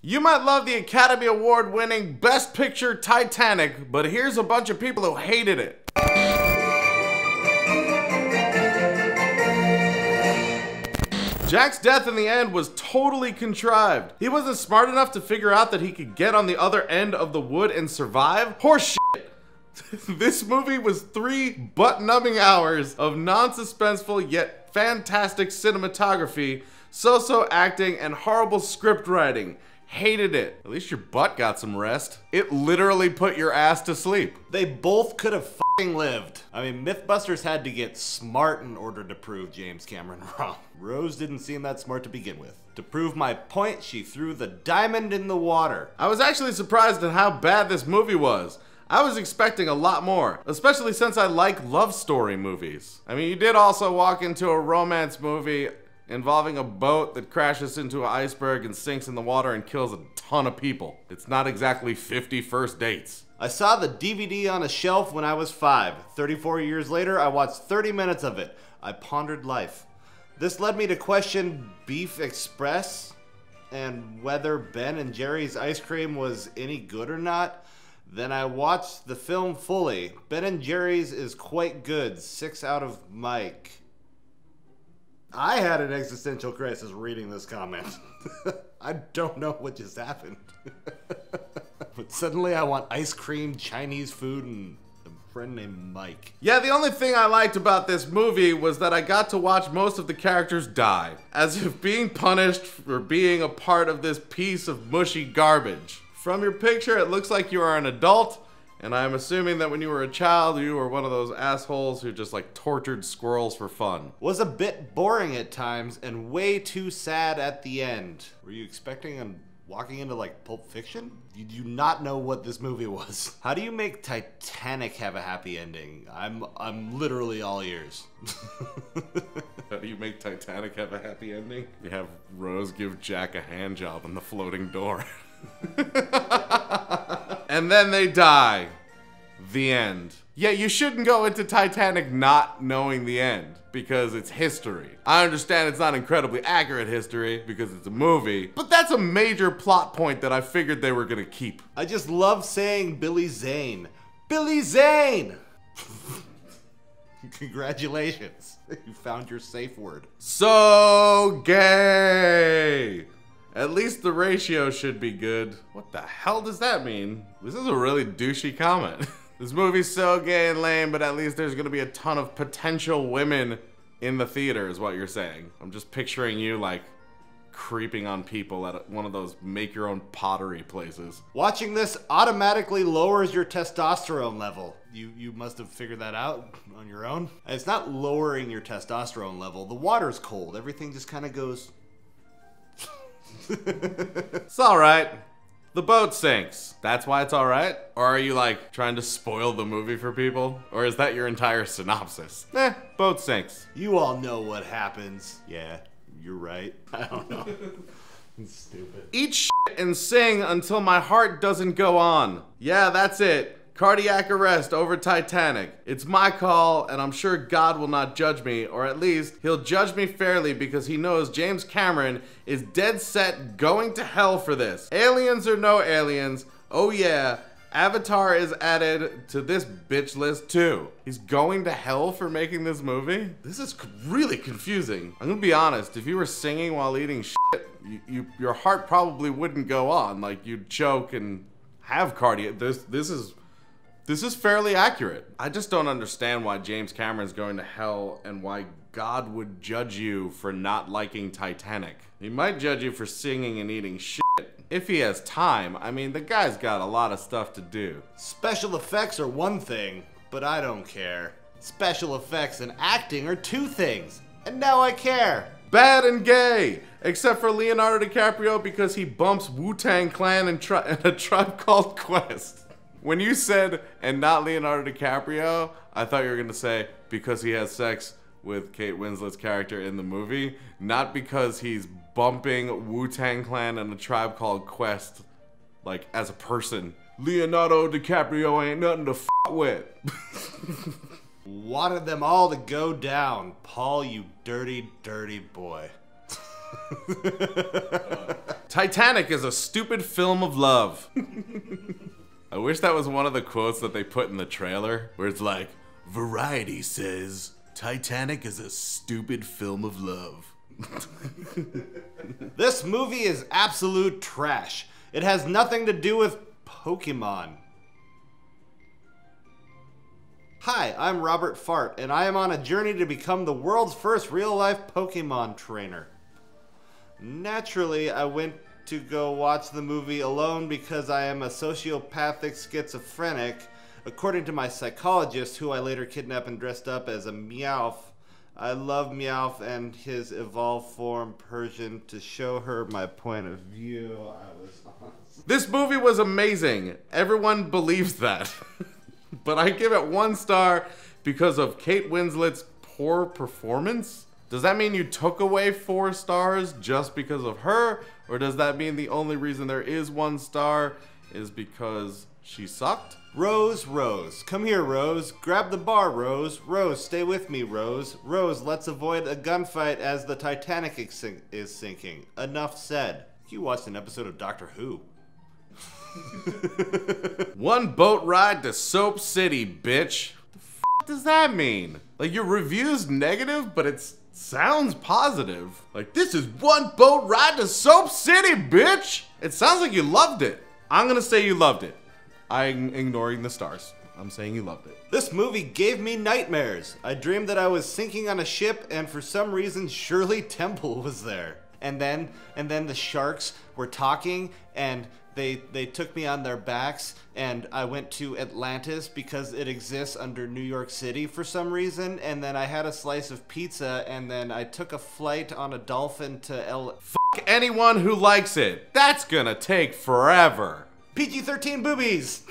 You might love the Academy Award winning Best Picture Titanic, but here's a bunch of people who hated it. Jack's death in the end was totally contrived. He wasn't smart enough to figure out that he could get on the other end of the wood and survive? Horse shit. This movie was 3 butt-numbing hours of non-suspenseful yet fantastic cinematography, so-so acting, and horrible script writing. Hated it. At least your butt got some rest. It literally put your ass to sleep. They both could have f***ing lived. I mean, Mythbusters had to get smart in order to prove James Cameron wrong. Rose didn't seem that smart to begin with. To prove my point, she threw the diamond in the water. I was actually surprised at how bad this movie was. I was expecting a lot more, especially since I like love story movies. I mean, you did also walk into a romance movie involving a boat that crashes into an iceberg and sinks in the water and kills a ton of people. It's not exactly 50 First Dates. I saw the DVD on a shelf when I was 5. 34 years later, I watched 30 minutes of it. I pondered life. This led me to question Beef Express and whether Ben and Jerry's ice cream was any good or not. Then I watched the film fully. Ben and Jerry's is quite good. 6 out of Mike. I had an existential crisis reading this comment. I don't know what just happened. But suddenly I want ice cream, Chinese food, and a friend named Mike. Yeah, the only thing I liked about this movie was that I got to watch most of the characters die, as if being punished for being a part of this piece of mushy garbage. From your picture, it looks like you are an adult, and I'm assuming that when you were a child, you were one of those assholes who just like tortured squirrels for fun. Was a bit boring at times and way too sad at the end. Were you expecting and walking into like Pulp Fiction? You do not know what this movie was. How do you make Titanic have a happy ending? I'm literally all ears. How do you make Titanic have a happy ending? You have Rose give Jack a hand job on the floating door. And then they die. The end. Yeah, you shouldn't go into Titanic not knowing the end, because it's history. I understand it's not incredibly accurate history, because it's a movie, but that's a major plot point that I figured they were gonna keep. I just love saying Billy Zane. Billy Zane! Congratulations. You found your safe word. So gay! At least the ratio should be good. What the hell does that mean? This is a really douchey comment. This movie's so gay and lame, but at least there's gonna be a ton of potential women in the theater, is what you're saying. I'm just picturing you like creeping on people at one of those make your own pottery places. Watching this automatically lowers your testosterone level. You must have figured that out on your own. It's not lowering your testosterone level. The water's cold. Everything just kind of goes... It's alright. The boat sinks. That's why it's alright? Or are you like trying to spoil the movie for people? Or is that your entire synopsis? Boat sinks. You all know what happens. Yeah, you're right. I don't know. It's stupid. Eat shit and sing until my heart doesn't go on. Yeah, that's it. Cardiac arrest over Titanic. It's my call, and I'm sure God will not judge me, or at least he'll judge me fairly because he knows James Cameron is dead set going to hell for this. Aliens or no aliens, oh yeah, Avatar is added to this bitch list too. He's going to hell for making this movie? This is really confusing. I'm gonna be honest, if you were singing while eating shit, your heart probably wouldn't go on. Like, you'd choke and have cardiac. This is fairly accurate. I just don't understand why James Cameron's going to hell and why God would judge you for not liking Titanic. He might judge you for singing and eating shit. If he has time. I mean, the guy's got a lot of stuff to do. Special effects are one thing, but I don't care. Special effects and acting are 2 things, and now I care. Bad and gay, except for Leonardo DiCaprio because he bumps Wu-Tang Clan and A Tribe Called Quest. When you said, and not Leonardo DiCaprio, I thought you were gonna say, because he has sex with Kate Winslet's character in the movie, not because he's bumping Wu-Tang Clan and A Tribe Called Quest, like, as a person. Leonardo DiCaprio ain't nothing to f with. Wanted them all to go down. Paul, you dirty, dirty boy. Titanic is a stupid film of love. I wish that was one of the quotes that they put in the trailer, where it's like, Variety says, Titanic is a stupid film of love. This movie is absolute trash. It has nothing to do with Pokemon. Hi, I'm Robert Fart, and I am on a journey to become the world's first real-life Pokemon trainer. Naturally, I went to go watch the movie alone because I am a sociopathic schizophrenic, according to my psychologist, who I later kidnapped and dressed up as a Meowth. I love Meowth and his evolved form Persian to show her my point of view. This movie was amazing. Everyone believes that. But I give it 1 star because of Kate Winslet's poor performance? Does that mean you took away 4 stars just because of her? Or does that mean the only reason there is 1 star is because she sucked? Rose, Rose. Come here, Rose. Grab the bar, Rose. Rose, stay with me, Rose. Rose, let's avoid a gunfight as the Titanic is sinking. Enough said. You watched an episode of Doctor Who. 1 boat ride to Soap City, bitch. What the f does that mean? Like, your review's negative, but it sounds positive. Like, this is 1 boat ride to Soap City, bitch. It sounds like you loved it. I'm gonna say you loved it. I'm ignoring the stars. I'm saying you loved it. This movie gave me nightmares. I dreamed that I was sinking on a ship, and for some reason, Shirley Temple was there. And then the sharks were talking, and they took me on their backs, and I went to Atlantis because it exists under New York City for some reason, and then I had a slice of pizza, and then I took a flight on a dolphin to Fuck anyone who likes it. That's gonna take forever. PG-13 boobies!